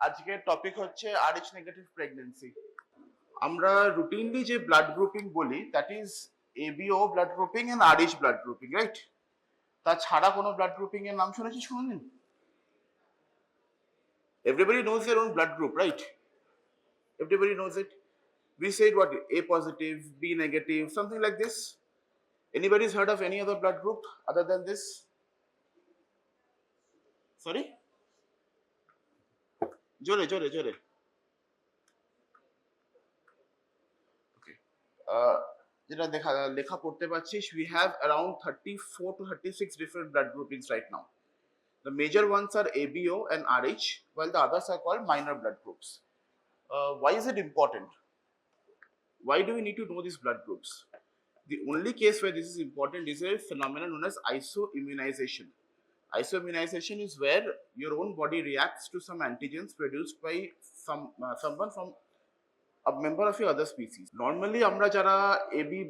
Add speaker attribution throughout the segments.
Speaker 1: আজকের টপিক হচ্ছে RH negative pregnancy. আমরা রুটিনলি যে ব্লাড গ্রুপিং বলি that is ABO blood grouping and RH blood grouping, right? তাছাড়া কোনো ব্লাড গ্রুপিং এর নাম শুনেছিস কোনোদিন? Everybody knows their own blood group, right? Everybody knows it. We said what, A positive, B negative, something like this. Anybody's heard of any other blood group other than this? Sorry? জোরে জোরে জোরে। যেটা লেখা পড়তে পারছিস, we have around 34 to 36 different blood groupings right now. The major ones are ABO and RH, while the others are called minor blood groups. Why is it important? Why do we need to know these blood groups? The only case where this is important is a phenomenon known as isoimmunization. Isoimmunization is where your own body reacts to some antigens produced by someone from a member of your other species. Normally আমরা যারা ABO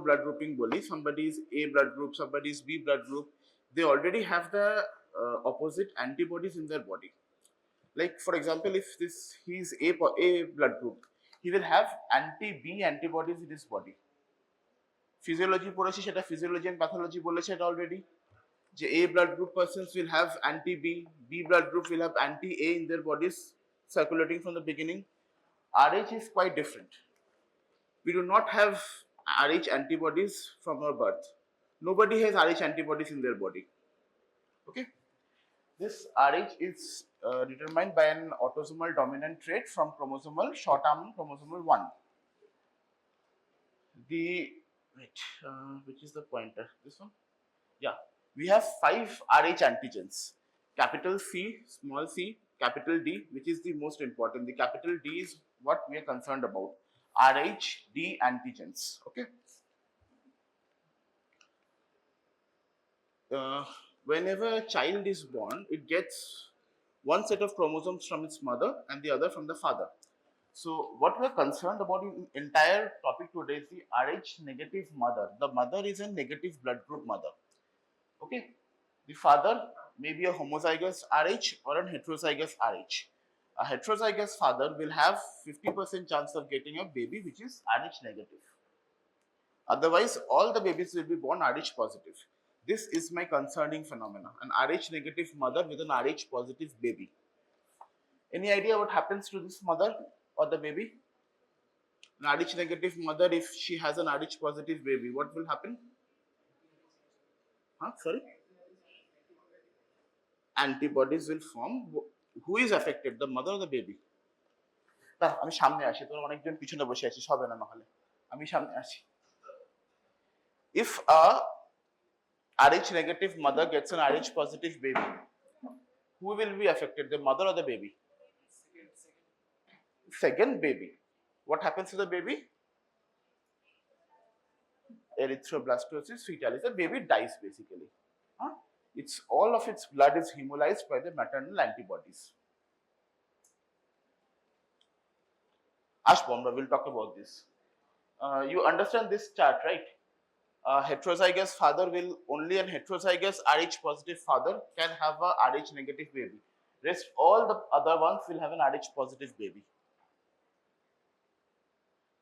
Speaker 1: blood grouping বলি, somebody is A blood group, somebody is B blood group, they already have the opposite antibodies in their body. Like for example, if he is A blood group, he will have anti-B antibodies in his body. Physiology পড়েছি, সেটা physiology and pathology বলেছে এটা already, যে A blood group persons will have anti-B, B blood group will have anti-A in their bodies circulating from the beginning. RH is quite different. We do not have RH antibodies from our birth. Nobody has RH antibodies in their body. Okay? This RH is determined by an autosomal dominant trait from chromosomal short arm chromosomal 1. Which is the pointer? This one? Yeah. We have 5 RH antigens. Capital C, small c, capital D, which is the most important. The capital D is what we are concerned about. RH D antigens. Okay. Whenever a child is born, it gets one set of chromosomes from its mother and the other from the father. So what we are concerned about in entire topic today is the RH negative mother. The mother is a negative blood group mother. Okay. The father may be a homozygous RH or a heterozygous RH. A heterozygous father will have 50% chance of getting a baby which is RH negative. Otherwise, all the babies will be born RH positive. This is my concerning phenomena. An RH negative mother with an RH positive baby. Any idea what happens to this mother or the baby? An RH negative mother, if she has an RH positive baby, what will happen? Sorry? Antibodies will form. Who is affected, the mother or the baby? না, আমি সামনে আসি, তোরা অনেকজন পিছনে বসে আছিস, হবে না নাহলে আমি সামনে আসি। If a RH negative mother gets an RH positive baby, who will be affected, the mother or the baby? Second baby. What happens to the baby? Erythroblastosis fetalis. The baby dies basically. It's all of its blood is hemolyzed by the maternal antibodies. Ashbomra, we'll talk about this. You understand this chart, right? A heterozygous father will, only an heterozygous RH positive father can have a RH negative baby. Rest all the other ones will have an RH positive baby.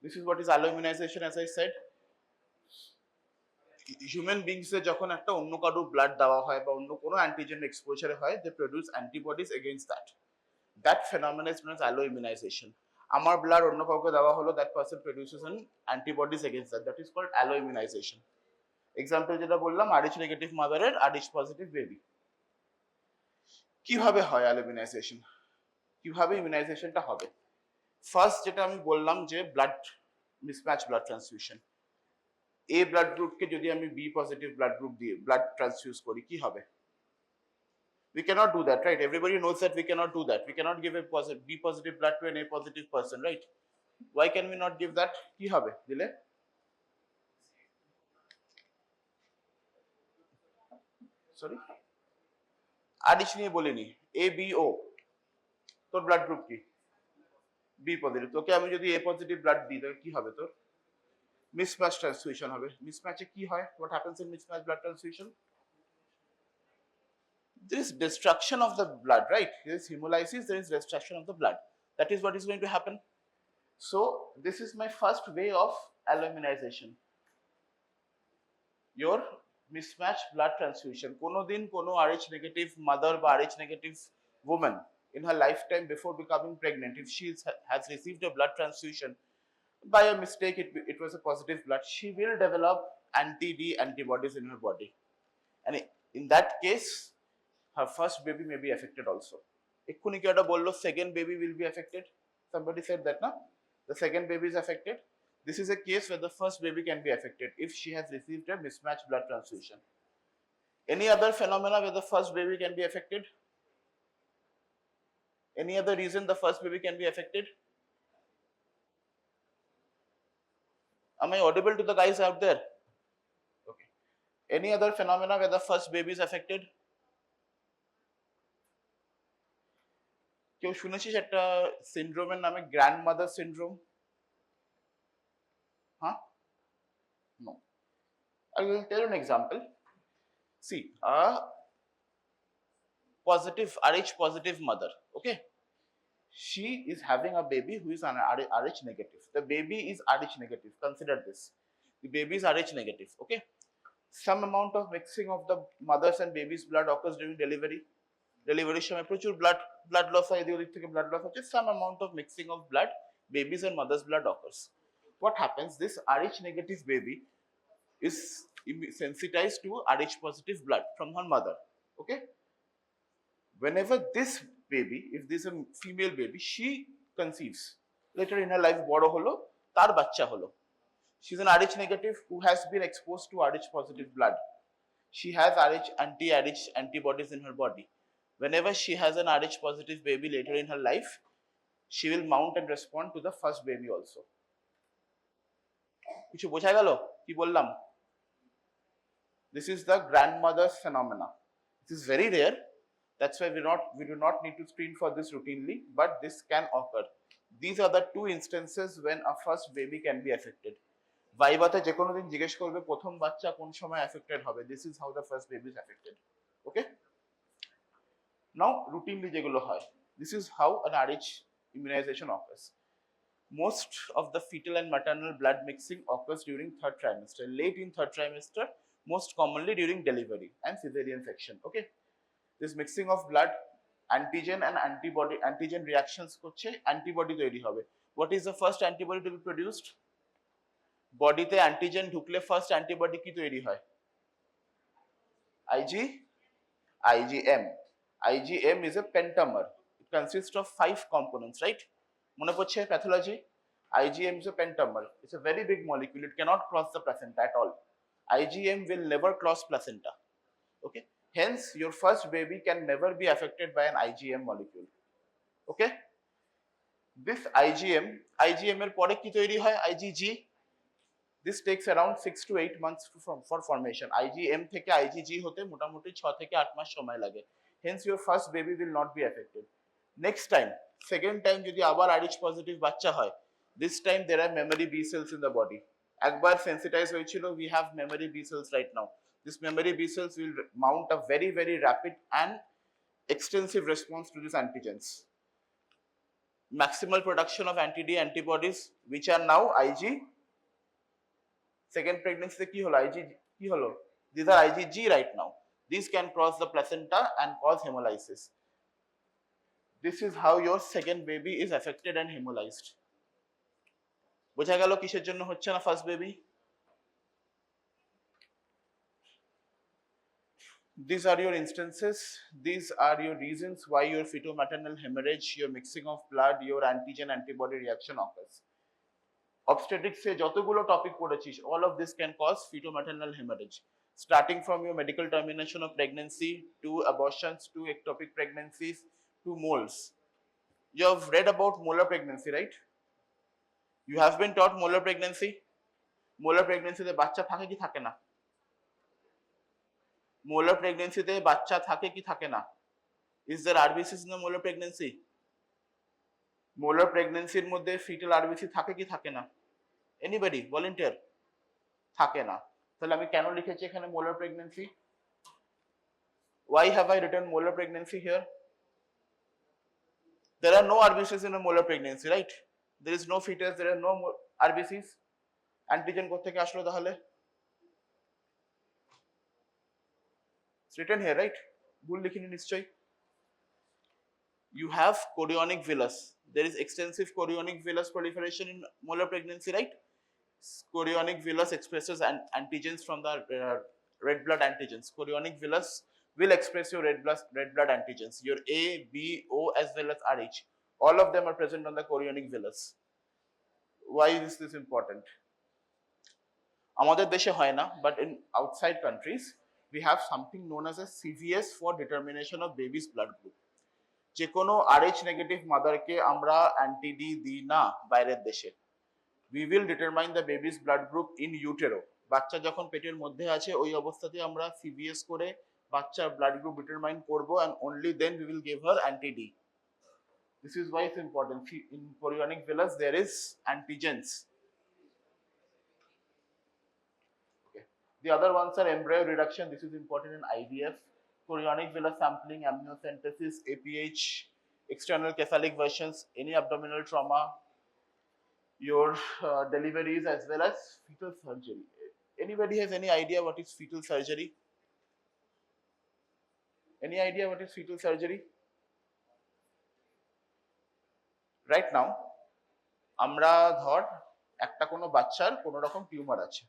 Speaker 1: This is what is alloimmunization, as I said. Human beings এ যখন একটা অন্য কারো blood দেওয়া হয় বা অন্য কোনো antigen এক্সপোজারে হয়, they produce antibodies against that. That phenomenon is known as alloimmunization. আমার ব্লাড অন্য কাউকে দেওয়া হলো, that person produces an antibodies against that. That is called alloimmunization. Example যেটা বললাম, RH নেগেটিভ মাদারের RH পজিটিভ বেবি। কিভাবে হয় alloimmunization? কিভাবে ইমিউনাইজেশনটা হবে? ফার্স্ট যেটা আমি বললাম যে blood mismatch blood transfusion. A blood গ্রুপকে যদি আমি B পজিটিভ ব্লাড গ্রুপ দিয়ে ব্লাড ট্রান্সফিউজ করি, কি হবে? We cannot do that, right? Everybody knows that we cannot do that. We cannot give a B positive blood to an A positive person, right? Why can we not give that? কি হবে দিলে? Sorry, RH নিয়ে বলিনি, ABO, তোর blood group কি? B positive. তোকে আমি যদি A পজিটিভ ব্লাড দিই তাহলে কি হবে তোর? মিসম্যাচ ট্রান্সফিউশন হবে। মিসম্যাচে কি হয়? What happens in mismatch blood transfusion? there is destruction of the blood, right? There is hemolysis, there is destruction of the blood. That is what is going to happen. So this is my first way of alloimmunization. Your mismatched blood transfusion. কোনোদিন কোনো RH negative mother বা RH negative woman in her lifetime before becoming pregnant, if she has received a blood transfusion by a mistake, it was a positive blood, she will develop anti-D antibodies in her body, and in that case her first baby may be affected also. এক্ষুনি কি একটা বললো second baby will be affected? Somebody said that, na? The second baby is affected. This is a case where the first baby can be affected if she has received a mismatched blood transfusion. Any other phenomena where the first baby can be affected? Any other reason the first baby can be affected? Am I audible to the guys out there? Okay. Any other phenomena where the first baby is affected? কেউ শুনেছিস একটা সিনড্রোমের নামে grandmother syndrome? Huh? No. I will tell you an example. See, a positive RH positive mother, okay? She is having a baby who is an RH negative. The baby is RH negative. Consider this. The baby is RH negative, okay? Some amount of mixing of the mother's and baby's blood occurs during delivery. Delivery সময় প্রচুর blood loss হয়, এদিক থেকে blood loss হচ্ছে, some amount of mixing of blood, baby's and mother's blood occurs. What happens? This RH negative baby is sensitized to RH positive blood from her mother, okay? Whenever this baby, if this is a female baby, she conceives, later in her life বড় হলো, তার বাচ্চা হলো, she's an RH negative who has been exposed to RH positive blood. She has RH anti-RH antibodies in her body. Whenever she has an RH positive baby later in her life, she will mount and respond to the first baby also. কিছু বোঝা গেল কি বললাম? This is the grandmother's phenomena. This is very rare. That's why we do not need to screen for this routinely, but this can occur. These are the two instances when a first baby can be affected. ভাইভাতে যে কোনো দিন জিজ্ঞেস করবে প্রথম বাচ্চা কোন সময় affected হবে. This is how the first baby is affected. Okay? Now, routinely যেগুলো হয়. This is how an RH immunization occurs. Most of the fetal and maternal blood mixing occurs during third trimester. Late in third trimester, most commonly during delivery and cesarean section. Okay? This mixing of blood, antigen and antigen reactions করছে, antibody তৈরি হবে. What is the first antibody to be produced? বডিতে antigen ঢুকলে first antibody কি তৈরি হয়? IgM. IgM is a pentamer. It consists of 5 components, right? মনে পড়ছে pathology? IgM is a pentamer. It's a very big molecule. It cannot cross the placenta at all. IgM will never cross placenta. Okay? Hence, your first baby can never be affected by an IgM molecule. Okay? This IgM এর পরে কি তৈরি হয়? IgG. This takes around 6 to 8 months for formation. IgM থেকে IgG হতে মোটামুটি 6 থেকে 8 মাস সময় লাগে. Hence, your first baby will not be affected. Next time, second time যদি আবার RH positive বাচ্চা হয়, this time there are memory B cells in the body. একবার sensitize হয়েছিল, we have memory B cells right now. This memory B cells will mount a very, very rapid and extensive response to these antigens. Maximal production of anti-D antibodies, which are now Ig. Second pregnancy কি হলো? Ig কি হলো? These are IgG right now. These can cross the placenta and cause hemolysis. This is how your second baby is affected and hemolyzed. বোঝা গেল কিসের জন্য হচ্ছে না first baby? These are your instances. These are your reasons why your fetal-maternal hemorrhage, your mixing of blood, your antigen-antibody reaction occurs. Obstetrics se যতগুলো topic পড়েছিস, all of this can cause fetal-maternal hemorrhage. Starting from your medical termination of pregnancy to abortions to ectopic pregnancies to moles. You have read about molar pregnancy, right? You have been taught molar pregnancy. Molar pregnancy তে বাচ্চা থাকে কি থাকে না? Molar pregnancy তে বাচ্চা থাকে কি থাকে না? Is there RBCs in the molar pregnancy? Molar pregnancy এর মধ্যে fetal RBC থাকে কি থাকে না? Anybody volunteer? থাকে না. তাহলে আমি কেন লিখেছি এখানে molar pregnancy? Why have I written molar pregnancy here? There are no RBCs in a molar pregnancy, right? There is no fetus, there are no RBCs. Antigen কোত্থেকে আসলো তাহলে? It's written here, right? ভুল লিখিনি নিশ্চয়ই। You have chorionic villus. There is extensive chorionic villus proliferation in molar pregnancy, right? Chorionic villus expresses antigens from the red blood antigens. Chorionic villus will express your red blood antigens, your A, B, O as well as Rh. All of them are present on the chorionic villus. Why is this important? আমাদের দেশে হয় না, but in outside countries we have something known as a CVS for determination of baby's blood group. যে কোনো RH negative মাদারকে আমরা anti-D দিই না বাইরের দেশে। We will determine the baby's blood group in utero. বাচ্চা যখন পেটের মধ্যে আছে ওই অবস্থাতে আমরা CVS করে বাচ্চার blood group determine করব, and only then we will give her anti-D. This is why it's important. In chorionic villus there is antigens. Okay. The other ones are embryo reduction. This is important in IVF. Chorionic villus sampling, amniocentesis, APH, external cephalic versions, any abdominal trauma, your deliveries as well as fetal surgery. Anybody has any idea what is fetal surgery? Any idea what is fetal surgery? Right now, আমরা ধর একটা কোনো বাচ্চার কোনো রকম tumour আছে,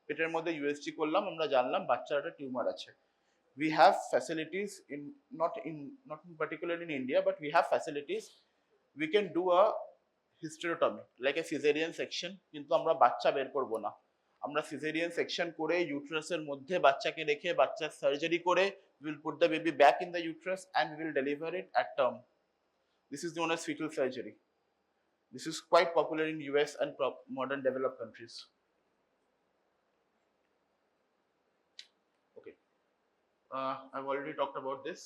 Speaker 1: পেটের মধ্যে ইউএসজি করলাম, আমরা জানলাম বাচ্চার একটা টিউমার আছে। We have facilities in not particularly in India, but we have facilities. We can do a hysterectomy like a cesarean section, কিন্তু আমরা বাচ্চা বের করব না। আমরা cesarean section করে ইউটেরাসের মধ্যে বাচ্চাকে রেখে বাচ্চার সার্জারি করে we will put the baby back in the uterus and we will deliver it at term. This is known as fetal surgery. This is quite popular in US and modern developed countries. Okay. I've already talked about this,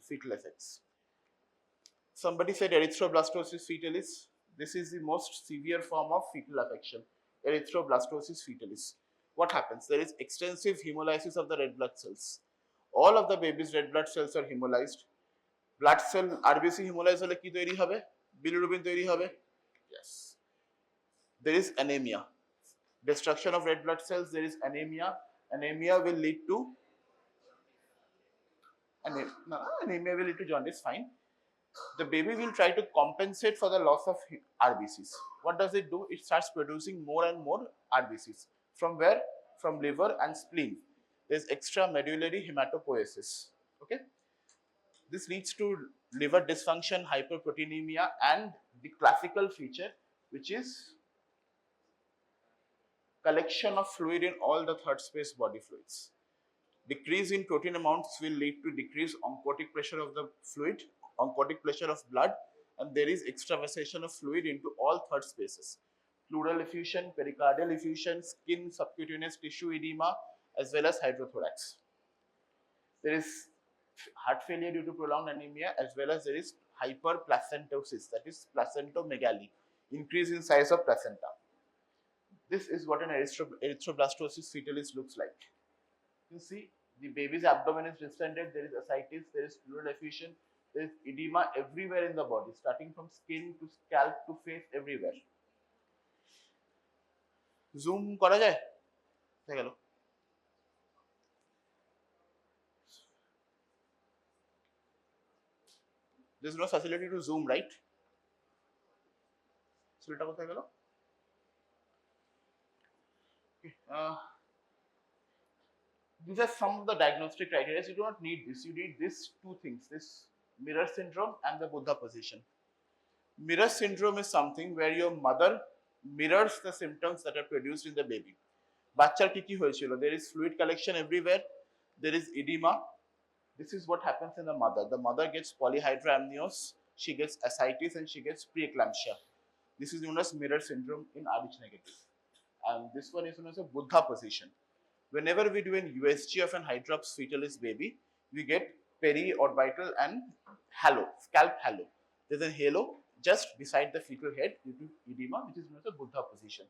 Speaker 1: fetal effects. Somebody said erythroblastosis fetalis. This is the most severe form of fetal affection, erythroblastosis fetalis. What happens? There is extensive hemolysis of the red blood cells. All of the baby's red blood cells are hemolyzed. Blood cell RBC hemolyzed hole ki তৈরি হবে? Bilirubin তৈরি হবে? Yes. There is anemia. Destruction of red blood cells, there is anemia. Anemia will lead to jaundice, fine. The baby will try to compensate for the loss of RBCs. What does it do? It starts producing more and more RBCs. From where? From liver and spleen. There's extramedullary hematopoiesis. Okay? This leads to liver dysfunction, hyperproteinemia, and the classical feature, which is collection of fluid in all the third space body fluids. Decrease in protein amounts will lead to decrease oncotic pressure of the fluid, oncotic pressure of blood, and there is extravasation of fluid into all third spaces. Pleural effusion, pericardial effusion, skin, subcutaneous tissue edema, as well as hydrothorax. There is heart failure due to prolonged anemia, as well as there is hyperplacentiosis, that is placentalomegaly, increase in size of placenta. This is what an erythroblastosis fetalis looks like. You see, the baby's abdomen is distended, there is ascites, there is pleural effusion, there is edema everywhere in the body, starting from skin to scalp to face, everywhere. Zoom করা যায়? হয়ে গেল। There's no facility to zoom, right? So এটা কোথায় গেল? These are some of the diagnostic criteria. You do not need this. You need these two things, this mirror syndrome and the Buddha position. Mirror syndrome is something where your mother mirrors the symptoms that are produced in the baby. বাচ্চার কি হয়েছিল? There is fluid collection everywhere. There is edema. This is what happens in the mother. The mother gets polyhydramnios, she gets ascites, and she gets preeclampsia. This is known as mirror syndrome in Rh negative. And this one is known as a Buddha position. Whenever we do an USG of an hydrops fetalis baby, we get periorbital and halo, scalp halo. There's a halo just beside the fetal head due to edema, which is known as a Buddha position.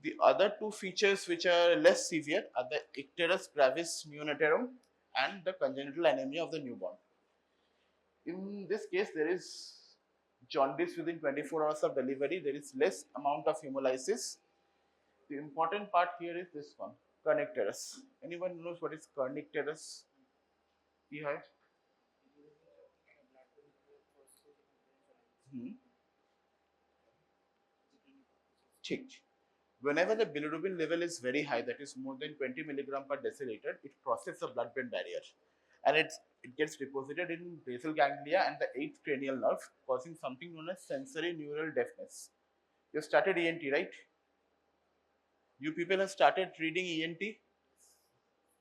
Speaker 1: The other two features which are less severe are the icterus gravis neonatal and the congenital anemia of the newborn. In this case, there is jaundice within 24 hours of delivery. There is less amount of hemolysis. The important part here is this one, kernicterus. Anyone knows what is kernicterus? Here. Hmm. ठीक. Whenever the bilirubin level is very high, that is more than 20 milligram per deciliter, it crosses the blood-brain barrier, and it gets deposited in basal ganglia and the 8th cranial nerve, causing something known as sensory neural deafness. You started ENT, right? You people have started reading ENT.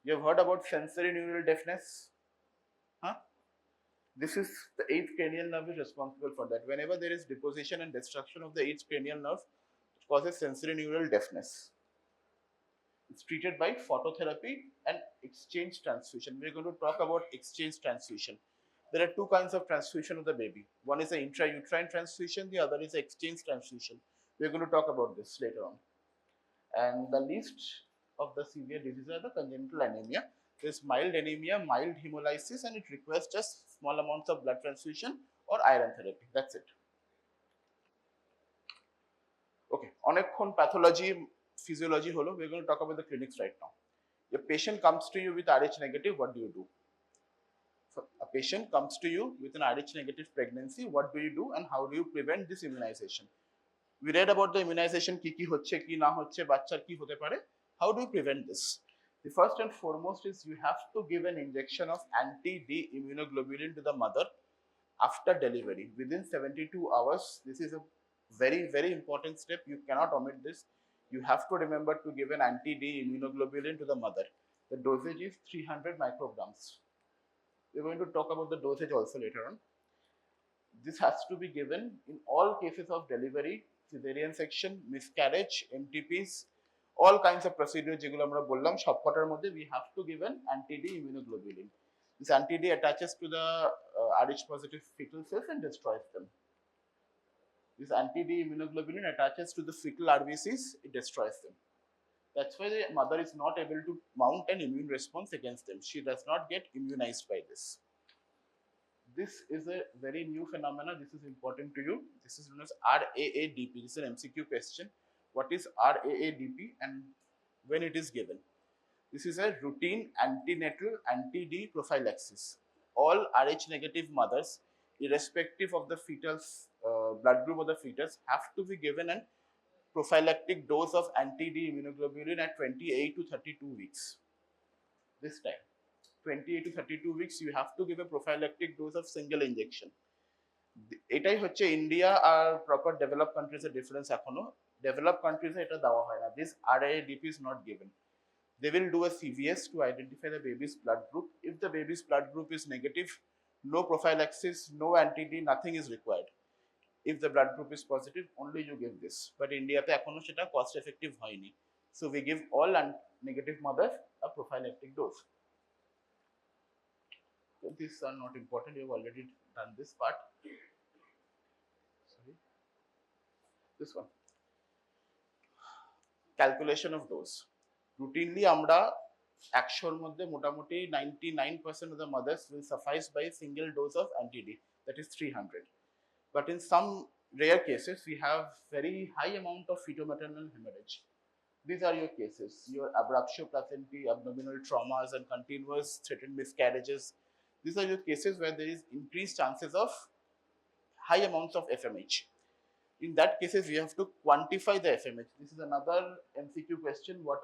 Speaker 1: You have heard about sensory neural deafness, huh? This is the 8th cranial nerve is responsible for that. Whenever there is deposition and destruction of the 8th cranial nerve, it causes sensory neural deafness. It's treated by phototherapy and exchange transfusion. We're going to talk about exchange transfusion. There are two kinds of transfusion of the baby. One is the intrauterine transfusion, the other is the exchange transfusion. We're going to talk about this later on. And the least of the severe diseases are the congenital anemia. There's mild anemia, mild hemolysis, and it requires just small amounts of blood transfusion or iron therapy. That's it. Okay, অনেকক্ষণ pathology, physiology holo. We're going to talk about the clinics right now. A patient comes to you with Rh negative, what do you do? So a patient comes to you with an Rh negative pregnancy, what do you do and how do you prevent this immunization? We read about the immunization, ki hocche, ki na hocche, bachchar ki hote pare. How do you prevent this? The first and foremost is you have to give an injection of anti-D immunoglobulin to the mother after delivery within 72 hours. This is a very, very important step. You cannot omit this. You have to remember to give an anti-D immunoglobulin to the mother. The dosage is 300 micrograms. We're going to talk about the dosage also later on. This has to be given in all cases of delivery, cesarean section, miscarriage, MTPs, all kinds of procedures যেগুলো আমরা বললাম সবকটার মধ্যে we have to give an anti-D immunoglobulin. This anti-D attaches to the Rh positive fetal cells and destroys them. This anti-D immunoglobulin attaches to the fetal RBCs, it destroys them. That's why the mother is not able to mount an immune response against them. She does not get immunized by this. This is a very new phenomena. This is important to you. This is known as RAADP. This is an MCQ question. What is RAADP and when it is given? This is a routine antenatal anti-D prophylaxis. All Rh negative mothers, irrespective of the fetal's blood group of the fetus, have to be given an prophylactic dose of anti-D immunoglobulin at 28 to 32 weeks. This time, 28 to 32 weeks, you have to give a prophylactic dose of single injection. এটাই হচ্ছে India আর proper develop কান্ট্রিজের difference এখনো develop কান্ট্রিজে এটা দেওয়া হয় না this RAADP is not given. They will do a CVS to identify the baby's blood group. If the baby's blood group is negative, no prophylaxis, no anti-D, nothing is required. If the blood group is positive, only you give this. But India te ekhono seta cost effective hoyni. So we give all negative mothers a prophylactic dose. So these are not important. You have already done this part. Sorry. This one. Calculation of dose. Routinely আমরা 100 এর মধ্যে মোটামুটি 99% of the mothers will suffice by a single dose of anti-D, that is 300. But in some rare cases, we have very high amount of fetal-maternal hemorrhage. These are your cases, your abruptio placentae, abdominal traumas, and continuous threatened miscarriages. These are your cases where there is increased chances of high amounts of FMH. In that cases, we have to quantify the FMH. This is another MCQ question. What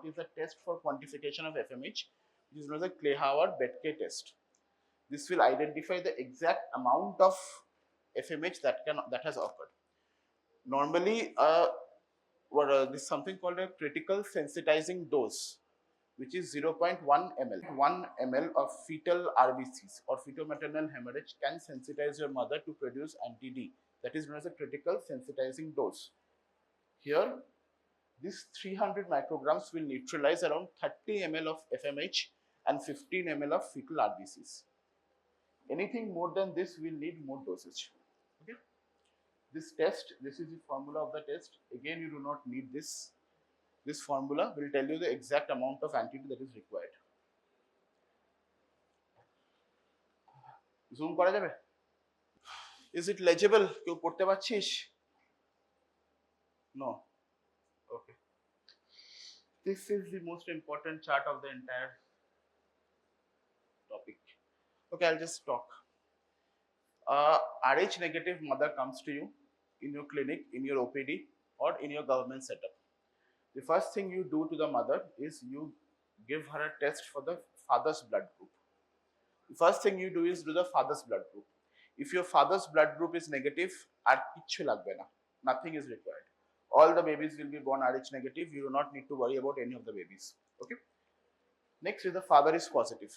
Speaker 1: is the test for quantification of FMH? This is known as the Clay-Howard-Betke test. This will identify the exact amount of FMH that has occurred. Normally, this is something called a critical sensitizing dose, which is 0.1 ml. 1 ml of fetal RBCs or fetal-maternal hemorrhage can sensitize your mother to produce anti-D. That is known as a critical sensitizing dose. Here, this 300 micrograms will neutralize around 30 ml of FMH and 15 ml of fetal RBCs. Anything more than this will need more dosage. Okay? This test, this is the formula of the test. Again, you do not need this. This formula will tell you the exact amount of antibody that is required. Zoom করা যাবে? Is it legible? কেউ পড়তে পারছিস? No. Okay. This is the most important chart of the entire topic. Okay, I'll just talk. Rh negative mother comes to you in your clinic, in your OPD, or in your government setup. The first thing you do to the mother is you give her a test for the father's blood group. The first thing you do is do the father's blood group. If your father's blood group is negative, আর কিচ্ছু লাগবে না. Nothing is required. All the babies will be born Rh negative. You do not need to worry about any of the babies. Okay. Next, if the father is positive.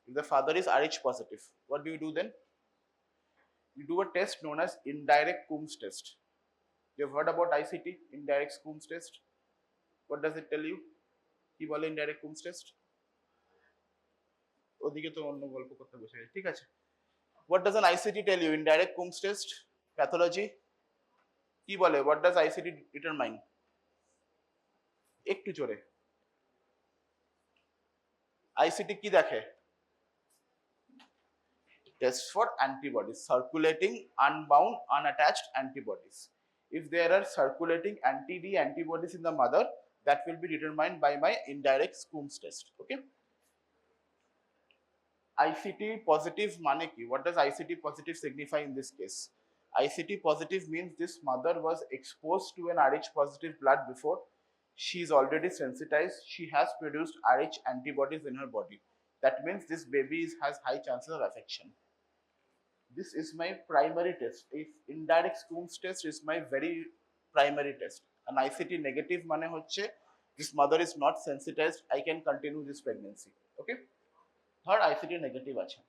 Speaker 1: If the father is Rh positive, what do you do then? You do a test known as indirect Coombs test. You have heard about ICT, indirect Coombs test. What does it tell you? কি বলে indirect Coombs test? ওদিকে তো অন্য গল্প করতে বসে গেছে, ঠিক আছে? What does an ICT tell you? Indirect Coombs test, pathology. কি বলে? What does ICT determine? একটু জোরে। ICT কি দেখে? Test for antibodies, circulating, unbound, unattached antibodies. If there are circulating anti-D antibodies in the mother, that will be determined by my indirect Coombs test. Okay. ICT positive mane ki? What does ICT positive signify in this case? ICT positive means this mother was exposed to an Rh positive blood before. She is already sensitized. She has produced Rh antibodies in her body. That means this baby has high chances of affection. This is my primary test. If indirect Coombs test is my very primary test. An ICT negative mane hocche this mother is not sensitized. I can continue this pregnancy. Okay. Third, ICT negative আছে।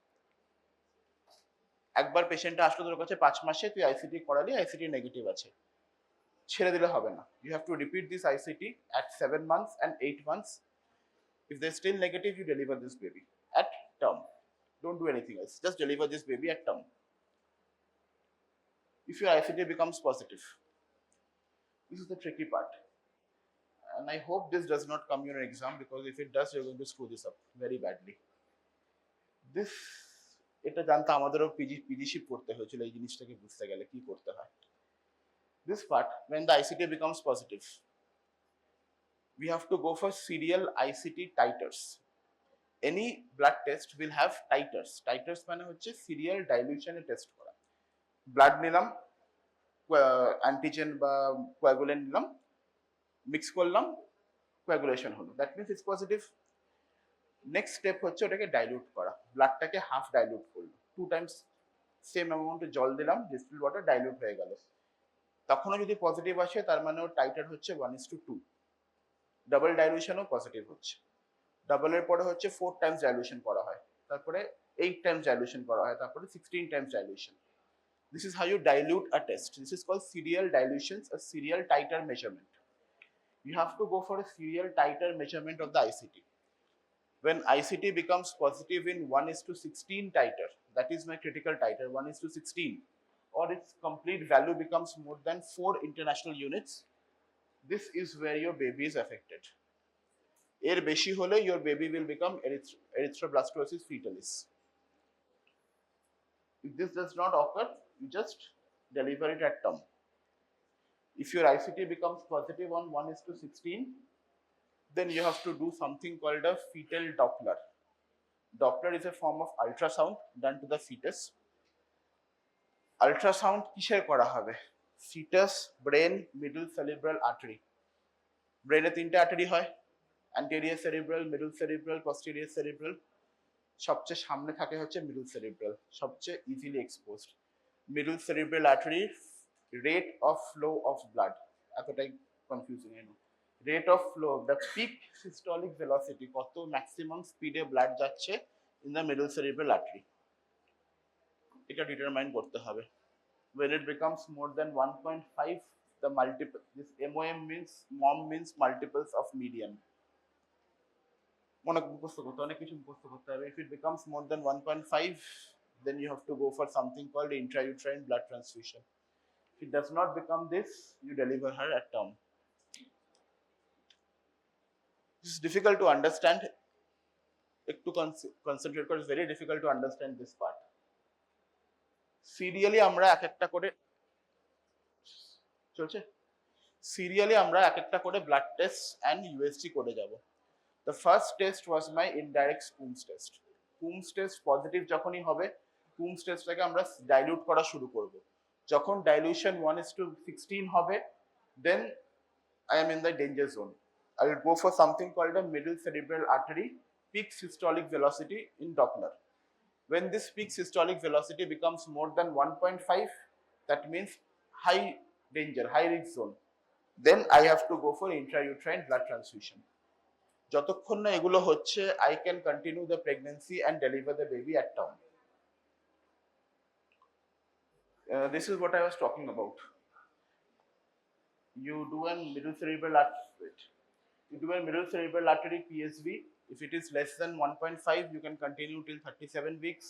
Speaker 1: একবার পেশেন্টটা আসলো তোর কাছে 5 মাসে, তুই ICT করালি, ICT negative আছে, ছেড়ে দিলে হবে না। You have to repeat this ICT at 7 months and 8 months. If they're still negative, you deliver this baby at term. Don't do anything else. Just deliver this baby at term. If your ICT becomes positive, this is the tricky part. And I hope this does not come in an exam, because if it does, you're going to screw this up very badly. This, এটা জানতে আমাদেরও পিজিশিপ করতে হয়েছিল এই জিনিসটাকে বুঝতে গেলে কি করতে হয়। This part, when the ICT becomes positive, we have to go for serial ICT titers. Any blood test will have titers. Titers মানে হচ্ছে সিরিয়াল ডাইলিউশনে টেস্ট করা। ব্লাড নিলাম, অ্যান্টিজেন বা কোয়াগুলেন্ট নিলাম, মিক্স করলাম, কোয়াগুলেশন হলো, that means it's positive. Next step হচ্ছে ওটাকে ডাইলিউট করা, ব্লাডটাকে হাফ ডাইলিউট করলো, 2 টাইমস সেম অ্যামাউন্টে জল দিলাম, ডিস্টিল ওয়াটার, ডাইলিউট হয়ে গেল। তখনও যদি পজিটিভ আসে তার মানে ওর টাইটার হচ্ছে 1:2। ডাবল ডাইলিউশনও পজিটিভ হচ্ছে। ডাবলের পরে হচ্ছে 4 টাইমস ডাইলিউশন করা হয়, তারপরে 8 টাইমস ডাইলিউশন করা হয়, তারপরে 16 Times dilution. This is how you dilute a test. This is called serial dilutions, a serial titer measurement. You have to go for a serial titer measurement of the ICT. When ICT becomes positive in 1:16 titer, that is my critical titer, 1:16, or its complete value becomes more than 4 international units, this is where your baby is affected. এর বেশি হলে your baby will become erythroblastosis fetalis. If this does not occur, you just deliver it at term. If your ICT becomes positive on 1:16, then you have to do something called a fetal Doppler. Doppler is a form of ultrasound done to the fetus. Ultrasound কিসের করা হবে? Fetus, brain, middle cerebral artery. ব্রেনে 3টে artery হয়, anterior cerebral, middle cerebral, posterior cerebral. সবচেয়ে সামনে থাকে হচ্ছে middle cerebral, সবচেয়ে easily exposed. Middle cerebral artery, rate of flow of blood, এতটাই confusing I know. Rate of flow, the peak systolic velocity, কত ম্যাক্সিমাম স্পিডে ব্লাড যাচ্ছে in the middle cerebral artery, এটা ডিটারমাইন করতে হবে। When it becomes more than 1.5, the multiple, this MOM means multiples of median. অনেক মুখস্থ করতে, অনেক কিছু মুখস্থ করতে হবে। If it becomes more than 1.5, then you have to go for something called intrauterine blood transfusion. If it does not become this, you deliver her at term. It's difficult to understand. একটু concentrate করে, it's very difficult to understand this part. Serially আমরা এক একটা করে চলছে, serially আমরা এক একটা করে ব্লাড টেস্ট অ্যান্ড ইউএসজি করে যাব। The first test was my indirect Coombs test. Coombs test positive যখনই হবে, কুমস টেস্টটাকে আমরা ডাইলিউট করা শুরু করব। যখন ডাইলিউশন 1:16 হবে, দেন I am in the danger zone. I will go for something called a middle cerebral artery peak systolic velocity in Doppler. When this peak systolic velocity becomes more than 1.5, that means high danger, high risk zone. Then I have to go for intrauterine blood transfusion. যতক্ষণ না এগুলো হচ্ছে, I can continue the pregnancy and deliver the baby at term. This is what I was talking about. You do a middle cerebral artery. You do a middle cerebral artery PSV. If it is less than 1.5, you can continue till 37 weeks.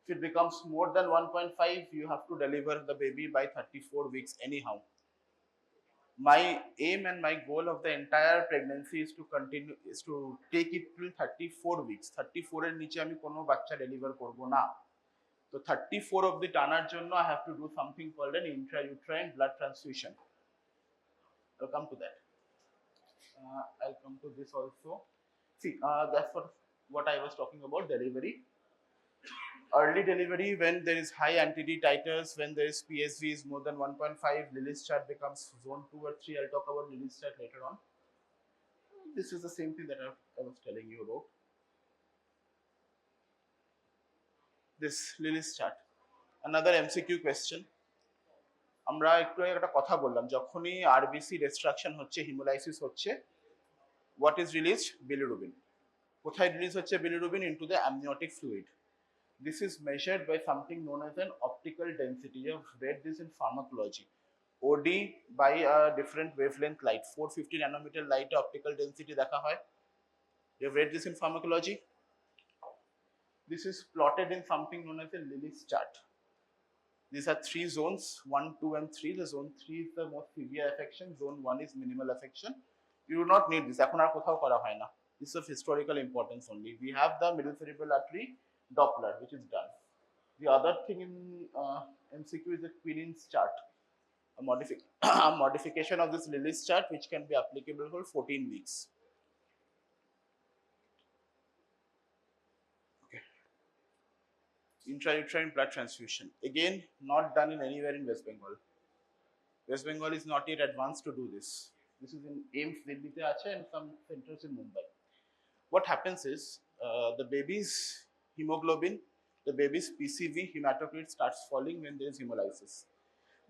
Speaker 1: If it becomes more than 1.5, you have to deliver the baby by 34 weeks anyhow. My aim and my goal of the entire pregnancy is to take it till 34 weeks. 34 এর নিচে আমি কোনো বাচ্চা deliver করব না। তো 34 অবধি টানার জন্য I have to do something called an intrauterine blood transfusion. I'll come to that. I'll come to this also. See, that's what I was talking about, delivery. Early delivery, when there is high anti-D titers, when there is PSV is more than 1.5, Lilly's chart becomes zone 2 or 3. I'll talk about Lilly's chart later on. This is the same thing that I was telling you about. This Lilly's chart. Another MCQ question. আমরা একটু একটা কথা বললাম, যখনই RBC distraction হচ্ছে, haemolysis হচ্ছে, what is released? Bilirubin. কোথায় release হচ্ছে bilirubin? Into the amniotic fluid. This is measured by something known as an optical density. You have read this in pharmacology. OD by a different wavelength light. 450 nanometer light optical density দেখা হয়. You have read this in pharmacology. This is plotted in something known as a Lilly's chart. These are 3 zones, 1, 2 and 3. The zone 3 is the most severe affection. Zone 1 is minimal affection. You do not need this. এখন আর কোথাও করা হয় না. This is of historical importance only. We have the middle cerebral artery Doppler, which is done. The other thing in MCQ is the Quirin's chart, a modification of this Lilly's chart, which can be applicable for 14 weeks. Okay. Intrauterine blood transfusion. Again, not done in anywhere in West Bengal. West Bengal is not yet advanced to do this. This is in AIMS Delhi and some centers in Mumbai. What happens is the baby's hemoglobin, the baby's PCV hematocrit starts falling when there is hemolysis.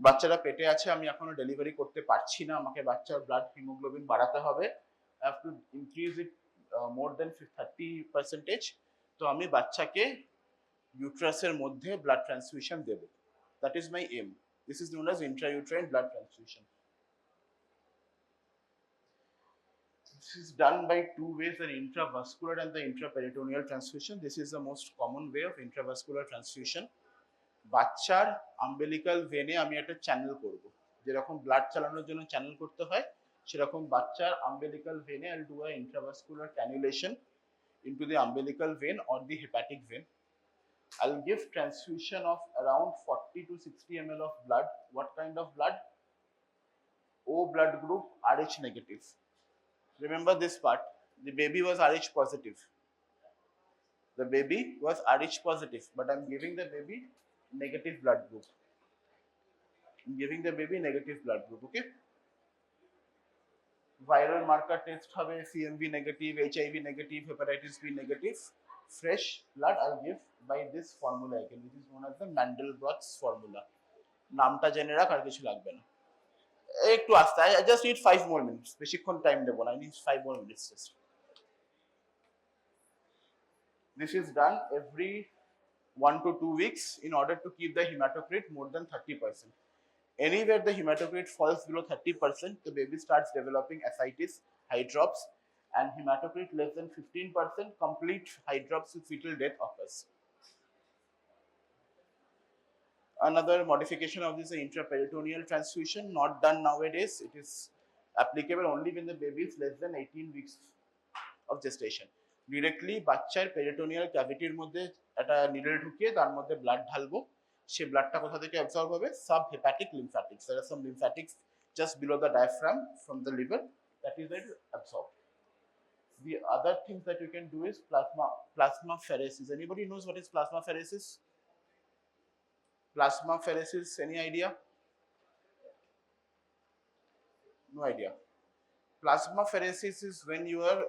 Speaker 1: বাচ্চারা পেটে আছে, আমি এখনো delivery করতে পারছি না, আমাকে বাচ্চার ব্লাড হিমোগ্লোবিন বাড়াতে হবে। I have to increase it more than 30%. তো আমি বাচ্চাকে ইউট্রাসের মধ্যে ব্লাড ট্রান্সফিউশন দেব। That is my aim. This is known as intrauterine blood transfusion. This is done by 2 ways, the intravascular and the intraperitoneal transfusion. This is the most common way of intravascular transfusion. বাচ্চার umbilical ভেনে আমি একটা channel করব, যেরকম blood চালানোর জন্য channel করতে হয়, সেরকম বাচ্চার umbilical ভেনে I'll do a intravascular cannulation into the umbilical vein or the hepatic vein. I'll give transfusion of around 40 to 60 ml of blood. What kind of blood? O blood group, Rh negative. Remember this part, the baby was Rh positive. The baby was Rh positive, but I'm giving the baby negative blood group. I'm giving the baby negative blood group, okay? Viral marker test have CMV negative, HIV negative, hepatitis B negative. Fresh blood I'll give by this formula again, which is known as the Mandelbrot's formula. নামটা জেনে রাখ, আর কিছু লাগবে না। একটু আস্তে, I just need 5 more minutes. বেশিক্ষণ time দেব না, I need 5 more minutes just. This is done every 1 to 2 weeks in order to keep the hematocrit more than 30%. Anywhere the hematocrit falls below 30%, the baby starts developing ascites, hydrops, and hematocrit less than 15%, complete hydrops with fetal death occurs. Another modification of this is intraperitoneal transfusion, not done nowadays. It is applicable only when the baby is less than 18 weeks of gestation. Directly বাচ্চার peritoneal ক্যাভিটির মধ্যে একটা needle ঢুকিয়ে তার মধ্যে blood ঢালবো, সে ব্লাডটা কোথা থেকে absorb হবে? Sub hepatic lymphatics, there are some lymphatics just below the diaphragm from the liver, that is where it is absorbed. The other things that you can do is plasmapheresis. Anybody knows what is plasmapheresis? Plasmapheresis, any idea? No idea. Plasmapheresis is when you are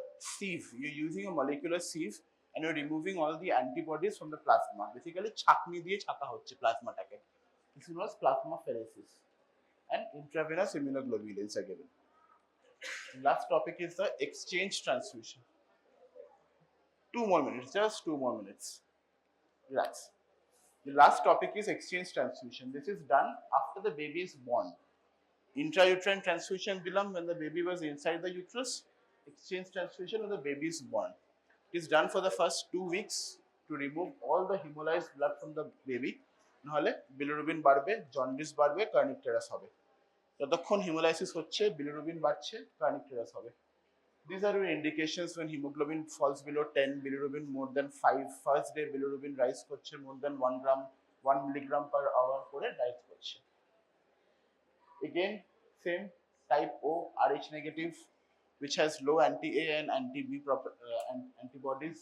Speaker 1: you're using a molecular sieve and you're removing all the antibodies from the plasma. Basically, chakni diye chaka hocche plasma take. This is known as plasmapheresis. And intravenous immunoglobulins are given. Last topic is the exchange transfusion. 2 more minutes, just 2 more minutes. Relax. The last topic is exchange transfusion. This is done after the baby is born. Intrauterine transfusion dilam when the baby was inside the uterus. Exchange transfusion when the baby is born. It is done for the first 2 weeks to remove all the hemolyzed blood from the baby. নহলে bilirubin বাড়বে, jaundice বাড়বে, kernicterus হবে। যতক্ষণ hemolysis হচ্ছে bilirubin বাড়ছে, kernicterus হবে। These are your indications when hemoglobin falls below 10, bilirubin more than 5, first day bilirubin rise করছে more than 1 gram, 1 milligram per hour করে rise করছে। Again, same type O, Rh negative, which has low anti-A and anti-B antibodies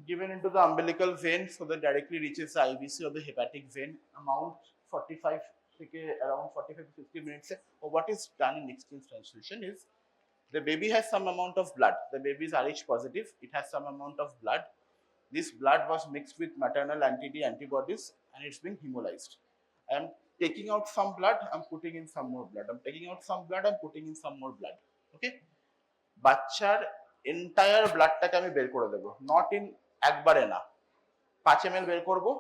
Speaker 1: given into the umbilical vein so that directly reaches the IVC of the hepatic vein, amount 45 around 45 to 50 minutes. Or what is done in exchange transfusion is the baby has some amount of blood. The baby is Rh positive. It has some amount of blood. This blood was mixed with maternal anti-D antibodies and it's been hemolyzed. I am taking out some blood, I'm putting in some more blood. I'm taking out some blood, I'm putting in some more blood. Okay? বাচ্চার entire ব্লাডটাকে আমি বের করে দেবো, not in একবারে না। 5 ml বের করবো,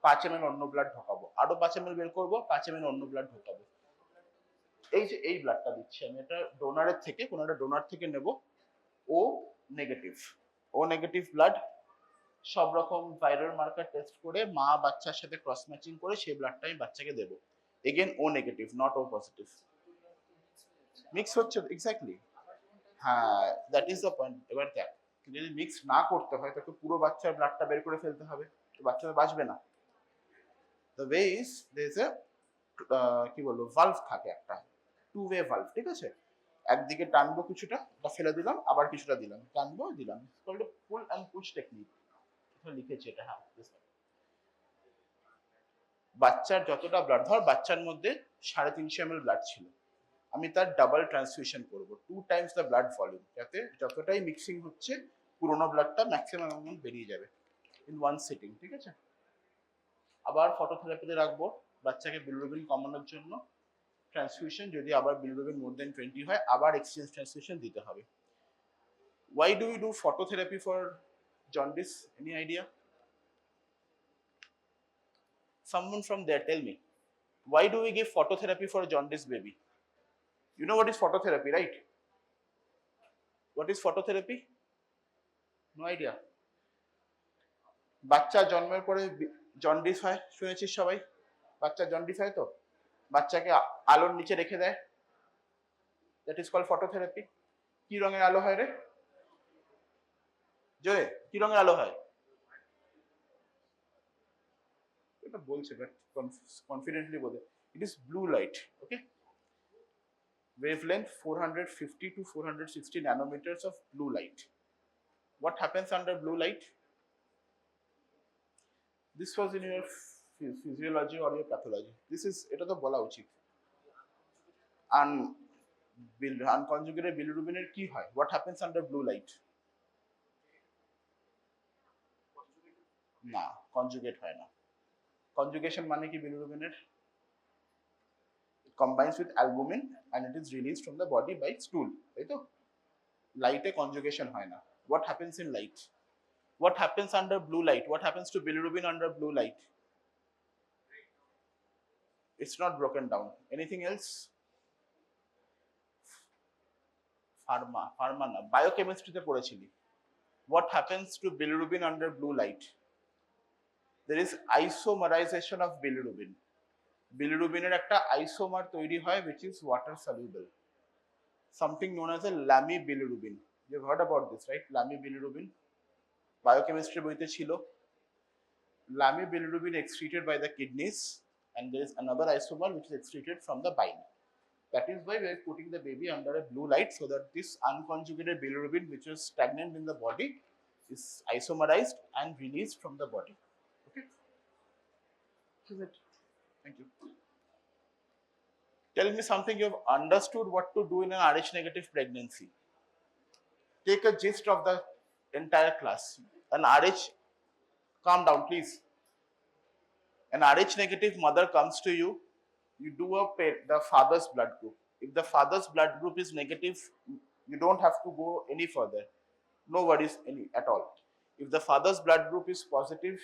Speaker 1: 5 ml অন্য ব্লাড ঢোকাবো, আরো 5 ml বের করবো, 5 ml অন্য ব্লাড ঢোকাবো। এই যে এই ব্লাডটা দিচ্ছি আমি, এটা ডোনারের থেকে, কোনো একটা ডোনার থেকে নেব, ও নেগেটিভ। ও নেগেটিভ ব্লাড সব রকম ভাইরাল মার্কার টেস্ট করে মা বাচ্চার সাথে ক্রস ম্যাচিং করে সেই ব্লাডটা আমি বাচ্চাকে দেবো। Again O negative, not O positive. Mix হচ্ছে, এক্স্যাক্টলি, হ্যাঁ, দ্যাট ইজ দ্য পয়েন্ট। এবার দেখ, যদি মিক্স না করতে হয় তাকে পুরো বাচ্চার ব্লাডটা বের করে ফেলতে হবে, তো বাচ্চা তো বাঁচবে না। The way is there is a কি বলবো, ভালভ থাকে একটা, 2 ওয়ে ভালভ, ঠিক আছে? একদিকে টানবো কিছুটা, বা ফেলে দিলাম, আবার কিছুটা দিলাম, টানবো দিলাম, called pull and push technique. লিখেছি এটা, হ্যাঁ। বাচ্চার যতটা ব্লাড, ধর বাচ্চার মধ্যে 350 ml ব্লাড ছিল, আমি তার ডাবল ট্রান্সফিউশন করব, 2 টাইমস দ্য ব্লাড ভলিউম, যাতে যতটাই মিক্সিং হচ্ছে পুরোনো ব্লাডটা ম্যাক্সিমাম অ্যামাউন্ট বেরিয়ে যাবে ইন ওয়ান সিটিং, ঠিক আছে? আবার ফটোথেরাপিতে রাখবো বাচ্চাকে বিলিরুবিন কমানোর জন্য, ট্রান্সফিউশন যদি আবার বিলিরুবিন মোর দেন 20 হয় আবার এক্সচেঞ্জ ট্রান্সফিউশন দিতে হবে। Why do we do phototherapy for jaundice? Any idea? Someone from there tell me. Why do we give phototherapy for a jaundice baby? You know what is phototherapy, right? What is phototherapy? No idea. বাচ্চা জন্মের পরে jaundice হয়, শুনেছিস সবাই? বাচ্চা jaundice হয় তো, বাচ্চাকে আলোর নিচে রেখে দেয়, দ্যাট ইজ কল্ড ফটোথেরাপি। কি রঙের আলো হয় রে জয়, কি রঙের আলো হয়? এটা বলছে বাট কনফিডেন্টলি বলে, it is blue light. Okay, wavelength 450 to 460 nanometers of blue light. What happens under blue light? This was in your physiology or your pathology. This is, এটা তো বলা উচিত। Unconjugated bilirubin কি হয়? What happens under blue light? না, conjugate হয় না। Conjugation মানে কি bilirubin? It combines with albumin and it is released from the body by stool, তাই তো? লাইটে কনজুগেশন হয় না। What happens in light? What happens under blue light? What happens to bilirubin under blue light? It's not broken down. Anything else? Pharma না, biochemistry-তে পড়েছিলি। What happens to bilirubin under blue light? There is isomerization of bilirubin. Bilirubin-এর একটা isomer তৈরি হয় which is water soluble, something known as a lamivbilirubin. You've heard about this, right? Lamibilirubin. Biochemistry boite chilo. Lamibilirubin excreted by the kidneys, and there is another isomer which is excreted from the bile. That is why we are putting the baby under a blue light so that this unconjugated bilirubin, which is stagnant in the body, is isomerized and released from the body. Okay? This is it. Thank you. Tell me something you have understood what to do in an Rh negative pregnancy. Take a gist of the entire class. An Rh, calm down please. An Rh negative mother comes to you, you do the father's blood group. If the father's blood group is negative, you don't have to go any further. No worries any at all. If the father's blood group is positive,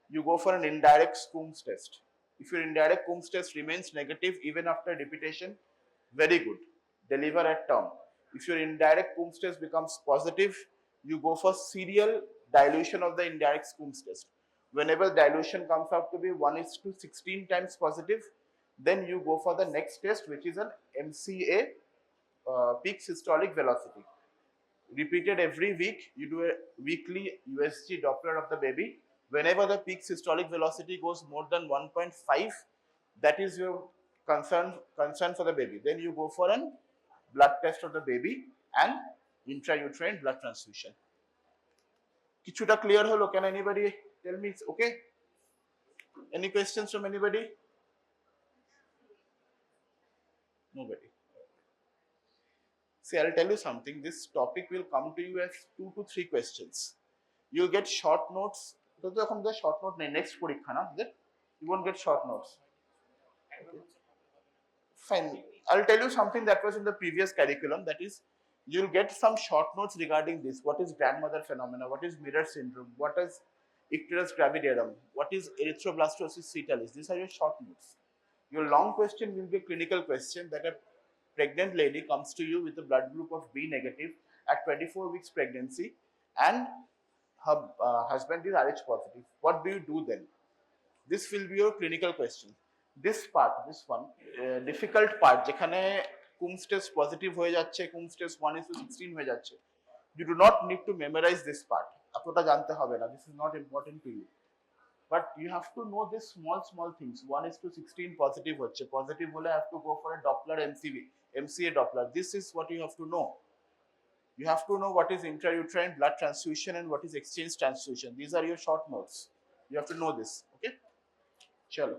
Speaker 1: you go for an indirect Coombs test. If your indirect Coombs test remains negative even after repetition, very good. Deliver at term. If your indirect Coombs test becomes positive, you go for serial dilution of the indirect Coombs test. Whenever dilution comes out to be 1:16 times positive, then you go for the next test, which is an MCA, peak systolic velocity. Repeated every week, you do a weekly USG Doppler of the baby. Whenever the peak systolic velocity goes more than 1.5, that is your concern for the baby. Then you go for a blood test of the baby and intrauterine blood transfusion. Kichuta clear holo? Can anybody tell me it's okay? Any questions from anybody? Nobody. See, I'll tell you something. This topic will come to you as 2 to 3 questions. You'll get short notes. The short note next porikha na, is it? You won't get short notes. Okay. Fine. I'll tell you something that was in the previous curriculum. That is, you'll get some short notes regarding this. What is grandmother phenomena? What is mirror syndrome? What is icterus gravidarum? What is erythroblastosis setalis? These are your short notes. Your long question will be a clinical question that a pregnant lady comes to you with a blood group of B negative at 24 weeks pregnancy and her husband is Rh positive. What do you do then? This will be your clinical question. This part, this one, difficult part, যেখানে Coombs test positive হয়ে যাচ্ছে, Coombs test 1:16 হয়ে যাচ্ছে. You do not need to memorize this part. এতটা জানতে হবে না. This is not important to you. But you have to know these small things. 1:16 positive হচ্ছে. Positive হলে I have to go for a Doppler MCA Doppler. This is what you have to know. You have to know what is intrauterine blood transfusion and what is exchange transfusion. These are your short notes. You have to know this. Okay? Chalo.